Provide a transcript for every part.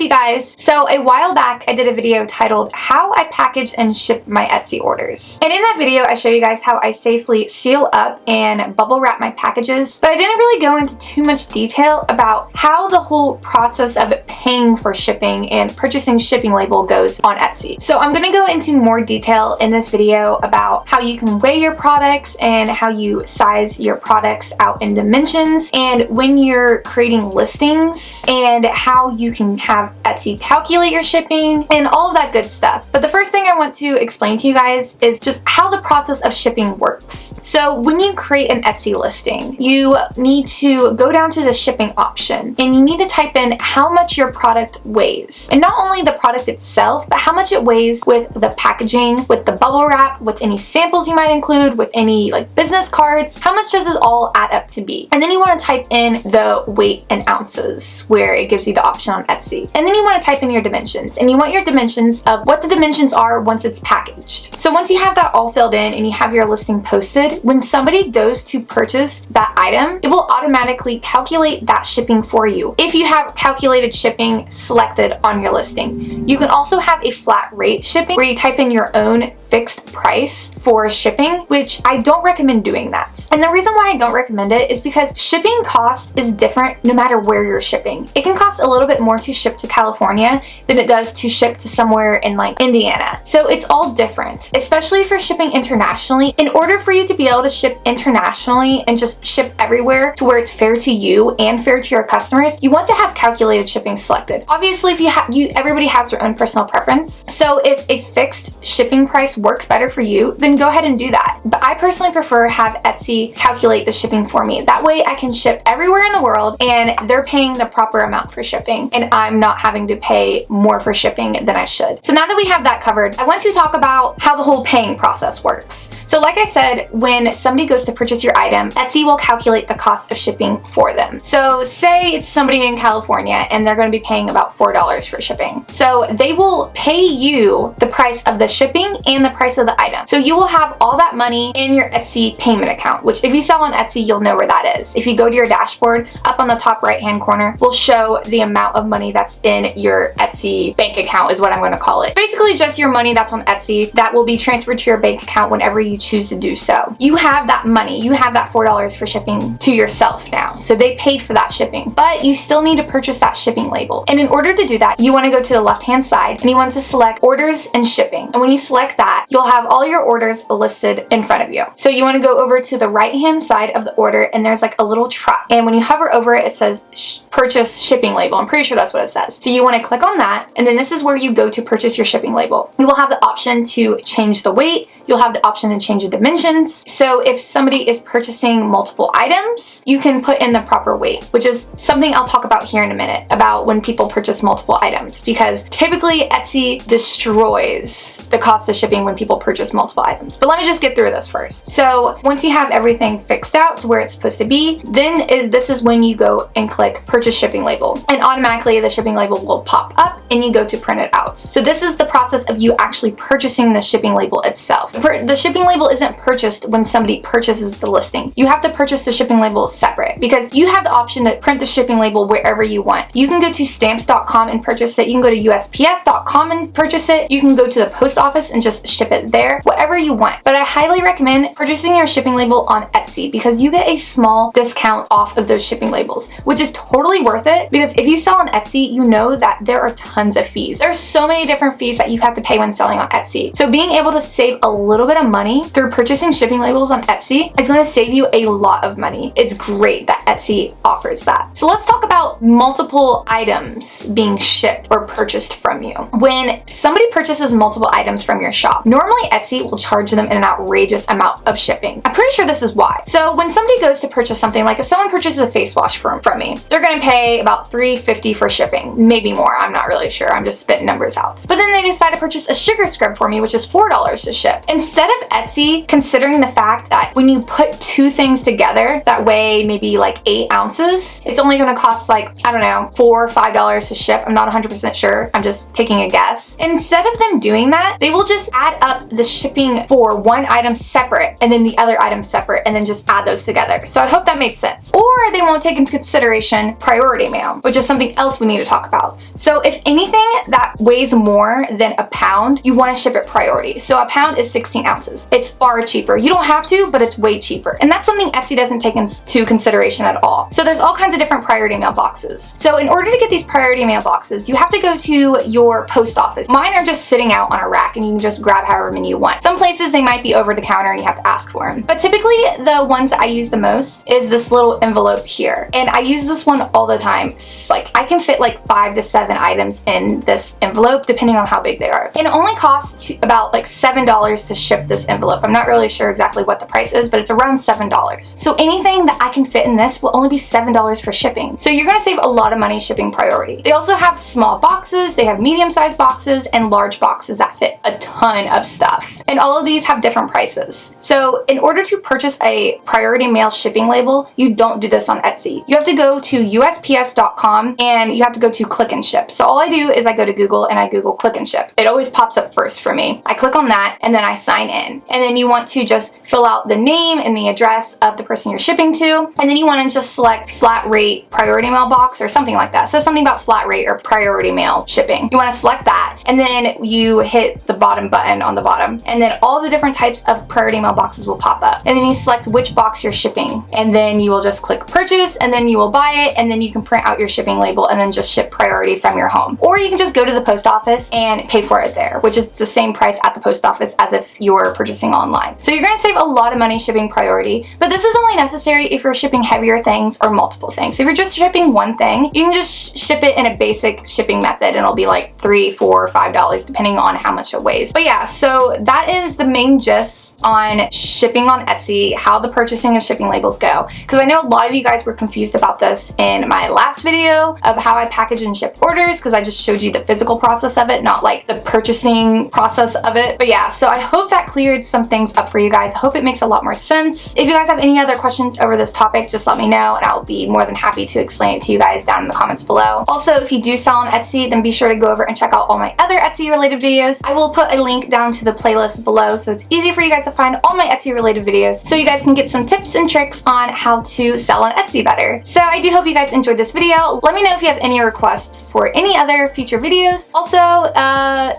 you guys? So a while back I did a video titled How I Package and Ship My Etsy Orders. And in that video I show you guys how I safely seal up and bubble wrap my packages, but I didn't really go into too much detail about how the whole process of paying for shipping and purchasing shipping label goes on Etsy. So I'm going to go into more detail in this video about how you can weigh your products and how you size your products out in dimensions, and when you're creating listings, and how you can have Etsy calculate your shipping and all of that good stuff. But the first thing I want to explain to you guys is just how the process of shipping works. So when you create an Etsy listing, you need to go down to the shipping option and you need to type in how much your product weighs. And not only the product itself, but how much it weighs with the packaging, with the bubble wrap, with any samples you might include, with any like business cards. How much does it all add up to be? And then you want to type in the weight in ounces, where it gives you the option on Etsy. And then you want to type in your dimensions, and you want your dimensions of what the dimensions are once it's packaged. So once you have that all filled in and you have your listing posted, when somebody goes to purchase that item, it will automatically calculate that shipping for you if you have calculated shipping selected on your listing. You can also have a flat rate shipping where you type in your own fixed price for shipping, which I don't recommend doing that. And the reason why I don't recommend it is because shipping cost is different no matter where you're shipping. It can cost a little bit more to ship to California than it does to ship to somewhere in like Indiana. So it's all different, especially for shipping internationally. In order for you to be able to ship internationally and just ship everywhere to where it's fair to you and fair to your customers, you want to have calculated shipping selected. Obviously, if everybody has their own personal preference. So if a fixed shipping price works better for you, then go ahead and do that. But I personally prefer have Etsy calculate the shipping for me. That way I can ship everywhere in the world and they're paying the proper amount for shipping and I'm not having to pay more for shipping than I should. So now that we have that covered, I want to talk about how the whole paying process works. So like I said, when somebody goes to purchase your item, Etsy will calculate the cost of shipping for them. So say it's somebody in California and they're going to be paying about $4 for shipping. So they will pay you the price of the shipping and the price of the item. So you will have all that money in your Etsy payment account, which if you sell on Etsy, you'll know where that is. If you go to your dashboard, up on the top right hand corner will show the amount of money that's in your Etsy bank account, is what I'm going to call it. Basically just your money that's on Etsy that will be transferred to your bank account whenever you choose to do so. You have that money, you have that $4 for shipping to yourself now. So they paid for that shipping, but you still need to purchase that shipping label. And in order to do that, you want to go to the left hand side and you want to select orders and shipping. And when you select that, you'll have all your orders listed in front of you. So you want to go over to the right hand side of the order and there's like a little truck. And when you hover over it, it says purchase shipping label. I'm pretty sure that's what it says. So you want to click on that, and then this is where you go to purchase your shipping label. You will have the option to change the weight. You'll have the option to change the dimensions. So if somebody is purchasing multiple items, you can put in the proper weight, which is something I'll talk about here in a minute about when people purchase multiple items, because typically Etsy destroys the cost of shipping when people purchase multiple items. But let me just get through this first. So once you have everything fixed out to where it's supposed to be, then this is when you go and click purchase shipping label, and automatically the shipping label will pop up and you go to print it out. So this is the process of you actually purchasing the shipping label itself. The shipping label isn't purchased when somebody purchases the listing. You have to purchase the shipping label separate, because you have the option to print the shipping label wherever you want. You can go to stamps.com and purchase it. You can go to USPS.com and purchase it. You can go to the post office and just ship it there, whatever you want. But I highly recommend purchasing your shipping label on Etsy, because you get a small discount off of those shipping labels, which is totally worth it, because if you sell on Etsy, you know that there are tons of fees. There's so many different fees that you have to pay when selling on Etsy. So being able to save a little bit of money through purchasing shipping labels on Etsy is going to save you a lot of money. It's great that Etsy offers that. So let's talk about multiple items being shipped or purchased from you. When somebody purchases multiple items from your shop, normally Etsy will charge them an outrageous amount of shipping. I'm pretty sure this is why. So when somebody goes to purchase something, like if someone purchases a face wash from me, they're going to pay about $3.50 for shipping, maybe more. I'm not really sure. I'm just spitting numbers out. But then they decide to purchase a sugar scrub for me, which is $4 to ship. And instead of Etsy considering the fact that when you put two things together that weigh maybe like 8 ounces, it's only gonna cost like, I don't know, $4 or $5 to ship. I'm not 100% sure. I'm just taking a guess. Instead of them doing that, they will just add up the shipping for one item separate and then the other item separate and then just add those together. So I hope that makes sense. Or they won't take into consideration priority mail, which is something else we need to talk about. So if anything that weighs more than a pound, you want to ship it priority. So a pound is 16 ounces. It's far cheaper. You don't have to, but it's way cheaper. And that's something Etsy doesn't take into consideration at all. So there's all kinds of different priority mail boxes. So in order to get these priority mail boxes, you have to go to your post office. Mine are just sitting out on a rack and you can just grab however many you want. Some places they might be over the counter and you have to ask for them. But typically the ones that I use the most is this little envelope here. And I use this one all the time. Like I can fit like 5 to 7 items in this envelope depending on how big they are. And it only costs about like $7 to ship this envelope. I'm not really sure exactly what the price is, but it's around $7. So anything that I can fit in this will only be $7 for shipping. So you're gonna save a lot of money shipping priority. They also have small boxes, they have medium-sized boxes, and large boxes that fit a ton of stuff. And all of these have different prices. So in order to purchase a priority mail shipping label, you don't do this on Etsy. You have to go to USPS.com and you have to go to click and ship. So all I do is I go to Google and I Google click and ship. It always pops up first for me. I click on that and then I sign in. And then you want to just fill out the name and the address of the person you're shipping to. And then you want to just select flat rate priority mail box or something like that. It says something about flat rate or priority mail shipping. You want to select that and then you hit the bottom button on the bottom and then all the different types of priority mail boxes will pop up. And then you select which box you're shipping and then you will just click purchase and then you will buy it and then you can print out your shipping label and then just ship priority from your home. Or you can just go to the post office and pay for it there, which is the same price at the post office as if you're purchasing online. So you're going to save a lot of money shipping priority, but this is only necessary if you're shipping heavier things or multiple things. So if you're just shipping one thing, you can just ship it in a basic shipping method and it'll be like $3, $4, $5 depending on how much it weighs. But yeah, so that is the main gist on shipping on Etsy, how the purchasing of shipping labels go. Because I know a lot of you guys were confused about this in my last video of how I package and ship orders, because I just showed you the physical process of it, not like the purchasing process of it. But yeah, so I hope that cleared some things up for you guys. I hope it makes a lot more sense. If you guys have any other questions over this topic, just let me know and I'll be more than happy to explain it to you guys down in the comments below. Also, if you do sell on Etsy, then be sure to go over and check out all my other Etsy related videos. I will put a link down to the playlist below so it's easy for you guys to find all my Etsy related videos so you guys can get some tips and tricks on how to sell on Etsy better. So I do hope you guys enjoyed this video. Let me know if you have any requests for any other future videos. Also,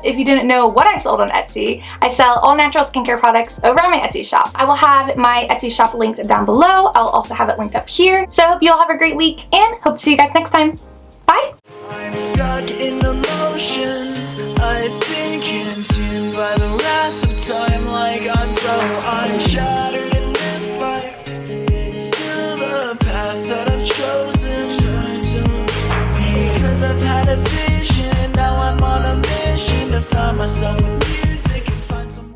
if you didn't know what I sold on Etsy, I sell all natural skincare products over on my Etsy shop. I will have my Etsy shop linked down below. I'll also have it linked up here. So I hope you all have a great week and hope to see you guys next time. Bye! I'm stuck in the motions. I've been consumed by the wrath of time like I'm frozen. I'm shy.